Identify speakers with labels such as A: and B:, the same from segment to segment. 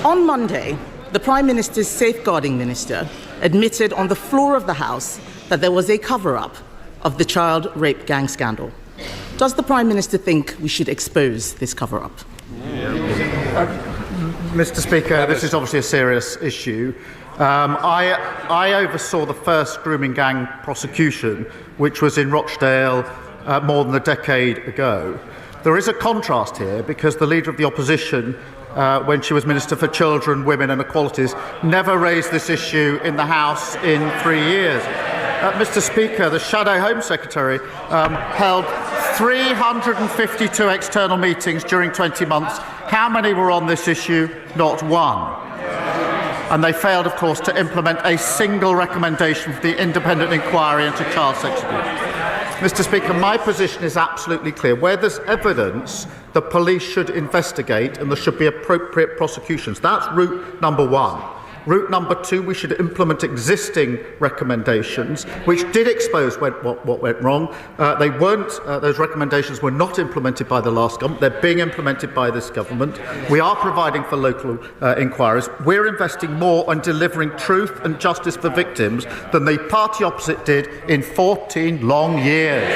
A: On Monday, the Prime Minister's safeguarding minister admitted on the floor of the House that there was a cover-up of the child rape gang scandal. Does the Prime Minister think we should expose this cover-up?
B: Mr. Speaker, this is obviously a serious issue. I oversaw the first grooming gang prosecution, which was in Rochdale more than a decade ago. There is a contrast here because the Leader of the Opposition, when she was Minister for Children, Women and Equalities, never raised this issue in the House in 3 years. Mr. Speaker, the Shadow Home Secretary held 352 external meetings during 20 months. How many were on this issue? Not one. And they failed, of course, to implement a single recommendation for the independent inquiry into child sex abuse. Mr. Speaker, my position is absolutely clear. Where there's evidence, the police should investigate and there should be appropriate prosecutions. That's route number one. Route number two, we should implement existing recommendations, which did expose what went wrong. They weren't; those recommendations were not implemented by the last government. They're being implemented by this government. We are providing for local inquiries. We're investing more on delivering truth and justice for victims than the party opposite did in 14 long years.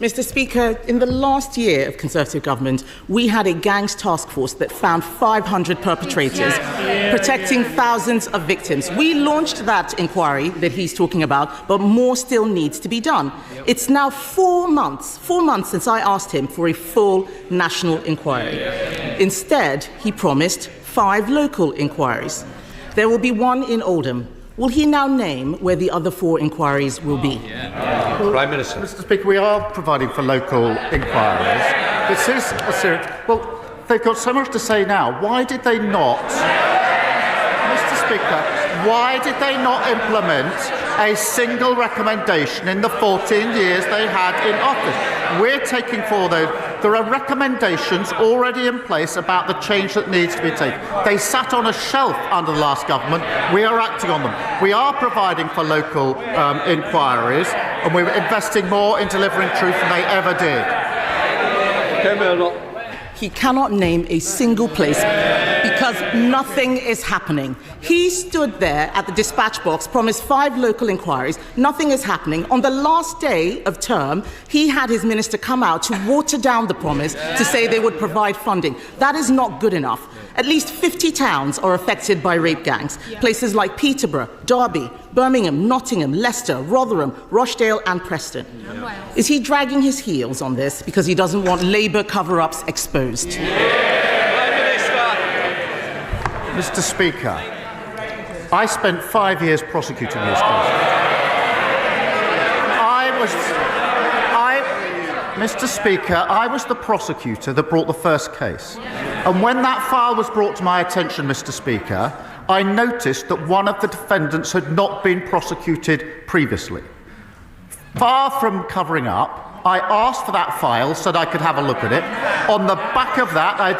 A: Mr. Speaker, in the last year of Conservative government, we had a gangs task force that found 500 perpetrators, protecting thousands of victims. We launched that inquiry that he's talking about, but more still needs to be done. It's now 4 months since I asked him for a full national inquiry. Instead, he promised 5 local inquiries. There will be one in Oldham. Will he now name where the other 4 inquiries will be?
B: Prime Minister. Mr. Speaker, we are providing for local inquiries. This is a serious... Well, they've got so much to say now. Why did they not... Mr. Speaker, why did they not implement a single recommendation in the 14 years they had in office? We're taking forward those. There are recommendations already in place about the change that needs to be taken. They sat on a shelf under the last government. We are acting on them. We are providing for local inquiries, and we're investing more in delivering truth than they ever did.
A: He cannot name a single place because nothing is happening. He stood there at the dispatch box, promised 5 local inquiries. Nothing is happening. On the last day of term, he had his minister come out to water down the promise to say they would provide funding. That is not good enough. At least 50 towns are affected by rape gangs. Places like Peterborough, Derby, Birmingham, Nottingham, Leicester, Rotherham, Rochdale and Preston. Is he dragging his heels on this because he doesn't want Labour cover-ups exposed?
B: Mr. Speaker, I spent 5 years prosecuting this case. Mr. Speaker, I was the prosecutor that brought the first case. And when that file was brought to my attention, Mr. Speaker, I noticed that one of the defendants had not been prosecuted previously. Far from covering up, I asked for that file so that I could have a look at it. On the back of that, I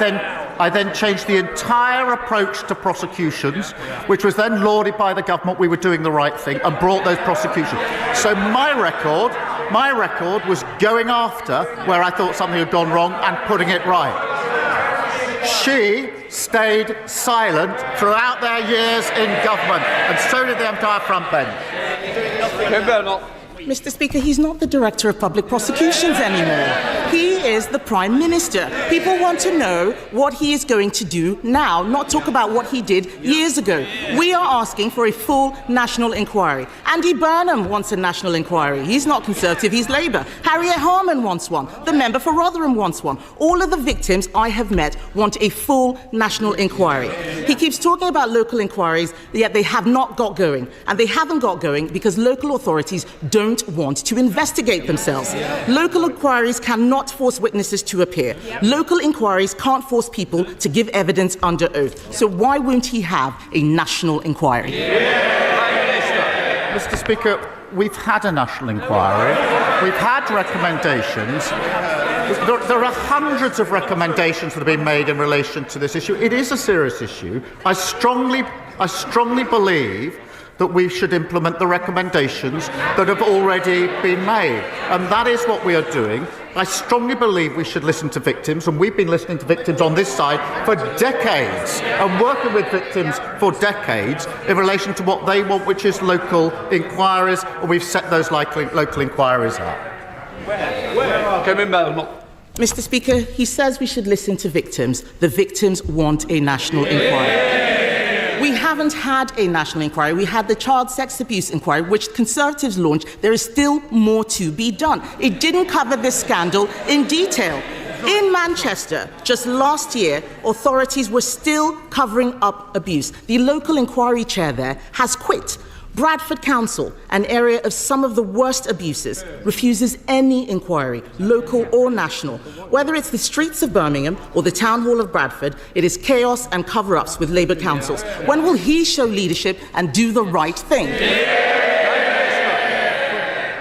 B: then changed the entire approach to prosecutions, which was then lauded by the government. We were doing the right thing and brought those prosecutions. So my record was going after where I thought something had gone wrong and putting it right. She stayed silent throughout their years in government, and so did the entire front bench.
A: Mr. Speaker, he's not the Director of Public Prosecutions anymore. He is the Prime Minister. People want to know what he is going to do now, not talk about what he did years ago. We are asking for a full national inquiry. Andy Burnham wants a national inquiry. He's not Conservative, he's Labour. Harriet Harman wants one. The member for Rotherham wants one. All of the victims I have met want a full national inquiry. He keeps talking about local inquiries, yet they have not got going. And they haven't got going because local authorities don't want to investigate themselves. Local inquiries cannot force witnesses to appear. Local inquiries can't force people to give evidence under oath. So why won't he have a national inquiry?
B: Mr. Speaker, we've had a national inquiry. We've had recommendations. There are hundreds of recommendations that have been made in relation to this issue. It is a serious issue. I strongly believe that we should implement the recommendations that have already been made. And that is what we are doing. I strongly believe we should listen to victims, and we've been listening to victims on this side for decades and working with victims for decades in relation to what they want, which is local inquiries, and we've set those local inquiries up.
C: Kemi Badenoch.
A: Mr. Speaker, he says we should listen to victims. The victims want a national inquiry. We haven't had a national inquiry. We had the child sex abuse inquiry, which Conservatives launched. There is still more to be done. It didn't cover this scandal in detail. In Manchester, just last year, authorities were still covering up abuse. The local inquiry chair there has quit. Bradford Council, an area of some of the worst abuses, refuses any inquiry, local or national. Whether it's the streets of Birmingham or the Town Hall of Bradford, it is chaos and cover-ups with Labour councils. When will he show leadership and do the right thing?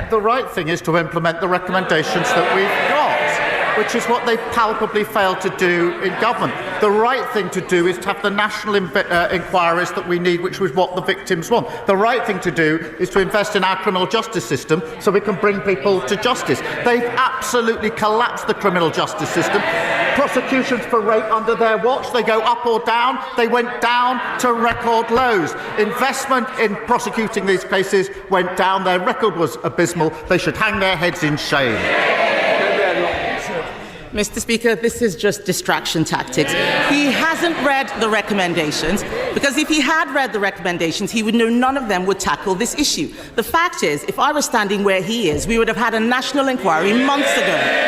B: The right thing is to implement the recommendations that we've got, which is what they palpably failed to do in government. The right thing to do is to have the national inquiries that we need, which is what the victims want. The right thing to do is to invest in our criminal justice system so we can bring people to justice. They've absolutely collapsed the criminal justice system. Prosecutions for rape under their watch, they go up or down. They went down to record lows. Investment in prosecuting these cases went down. Their record was abysmal. They should hang their heads in shame.
A: Mr. Speaker, this is just distraction tactics. He hasn't read the recommendations, because if he had read the recommendations, he would know none of them would tackle this issue. The fact is, if I were standing where he is, we would have had a national inquiry months ago.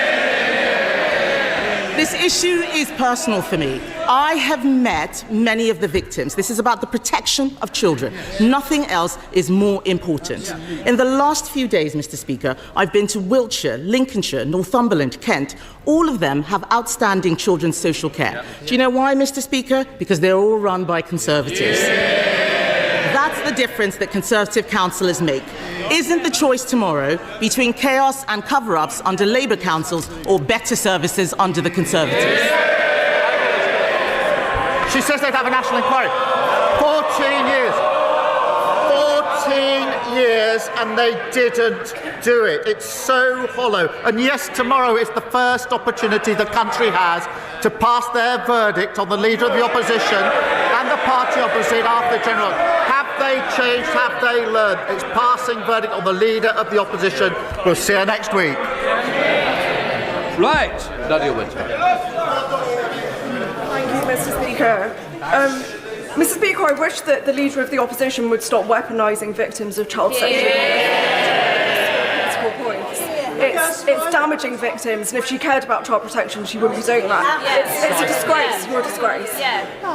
A: This issue is personal for me. I have met many of the victims. This is about the protection of children. Nothing else is more important. In the last few days, Mr. Speaker, I've been to Wiltshire, Lincolnshire, Northumberland, Kent. All of them have outstanding children's social care. Do you know why, Mr. Speaker? Because they're all run by Conservatives. That's the difference that Conservative councillors make. Isn't the choice tomorrow between chaos and cover-ups under Labour councils or better services under the Conservatives?
B: She says they'd have a national inquiry. 14 years. 14 years and they didn't do it. It's so hollow. And yes, tomorrow is the first opportunity the country has to pass their verdict on the leader of the opposition and the party opposite after the general. Have they changed? Have they learned? It's passing verdict on the leader of the opposition. We'll see you next week.
C: Right, Nadia Winter.
D: Thank you, Mr. Speaker. Mr. Speaker, I wish that the leader of the opposition would stop weaponising victims of child sexual political points. It's damaging victims, and if she cared about child protection, she wouldn't be doing that. It's a disgrace. You're a disgrace.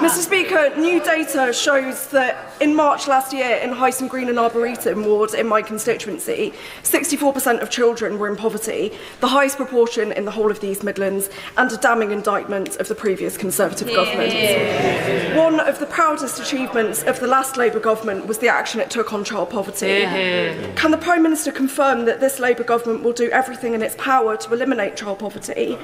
D: Mr. Speaker, new data shows that in March last year in Hyson Green and Arboretum ward in my constituency, 64% of children were in poverty, the highest proportion in the whole of the East Midlands, and a damning indictment of the previous Conservative government. One of the proudest achievements of the last Labour government was the action it took on child poverty. Can the Prime Minister confirm that this Labour government will do everything in its power to eliminate child poverty,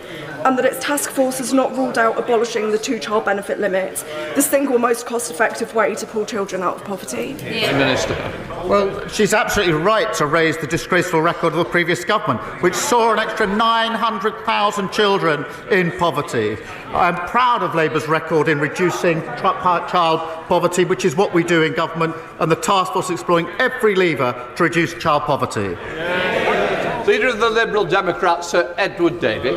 D: and that its task force has not ruled out abolishing the two-child benefit limit, the single most cost-effective way to pull children out of poverty?
C: Minister.
B: Well, she's absolutely right to raise the disgraceful record of the previous government, which saw an extra 900,000 children in poverty. I'm proud of Labour's record in reducing child poverty, which is what we do in government, and the task force exploring every lever to reduce child poverty.
C: Leader of the Liberal Democrats, Sir Edward Davey.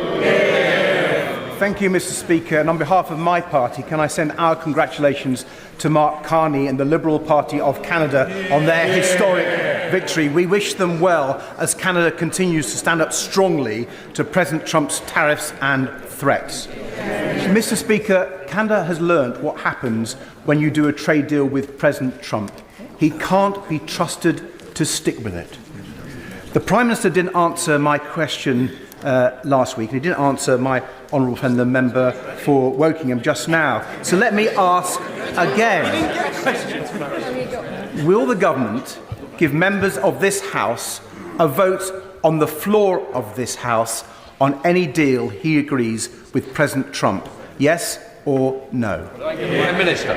E: Thank you, Mr. Speaker. And on behalf of my party, can I send our congratulations to Mark Carney and the Liberal Party of Canada on their historic victory. We wish them well as Canada continues to stand up strongly to President Trump's tariffs and threats. Mr. Speaker, Canada has learnt what happens when you do a trade deal with President Trump. He can't be trusted to stick with it. The Prime Minister didn't answer my question last week, and he didn't answer my honourable friend, the member for Wokingham, just now. So let me ask again. Will the government give members of this House a vote on the floor of this House on any deal he agrees with President Trump? Yes or no?
C: Minister.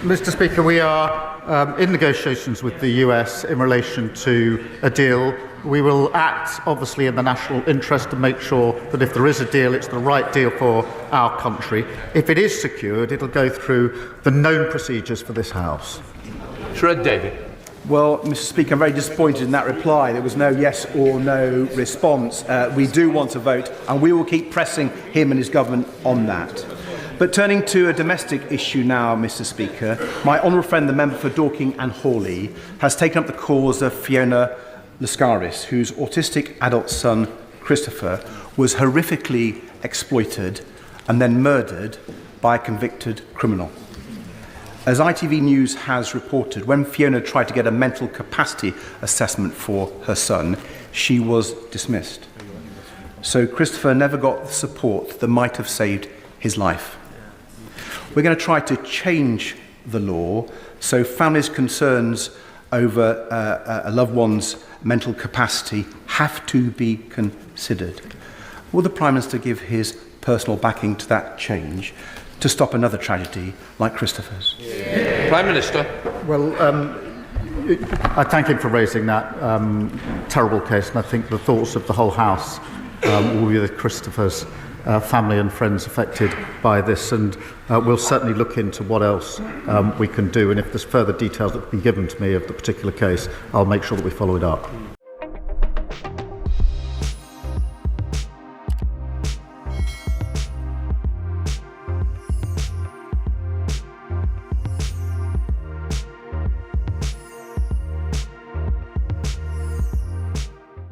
B: Mr. Speaker, we are in negotiations with the US in relation to a deal We will act, obviously, in the national interest to make sure that if there is a deal, it's the right deal for our country. If it is secured, it'll go through the known procedures for this House.
C: Shred David.
E: Well, Mr. Speaker, I'm very disappointed in that reply. There was no yes or no response. We do want to vote, and we will keep pressing him and his government on that. But turning to a domestic issue now, Mr. Speaker, my honourable friend, the member for Dorking and Hawley, has taken up the cause of Fiona Lascaris, whose autistic adult son, Christopher, was horrifically exploited and then murdered by a convicted criminal. As ITV News has reported, when Fiona tried to get a mental capacity assessment for her son, she was dismissed. So Christopher never got the support that might have saved his life. We're going to try to change the law so families' concerns over a loved one's mental capacity have to be considered. Will the Prime Minister give his personal backing to that change to stop another tragedy like Christopher's?
C: Prime Minister.
B: Well, I thank him for raising that terrible case, and I think the thoughts of the whole House will be with Christopher's family and friends affected by this, and we'll certainly look into what else we can do, and if there's further details that have been given to me of the particular case, I'll make sure that we follow it up.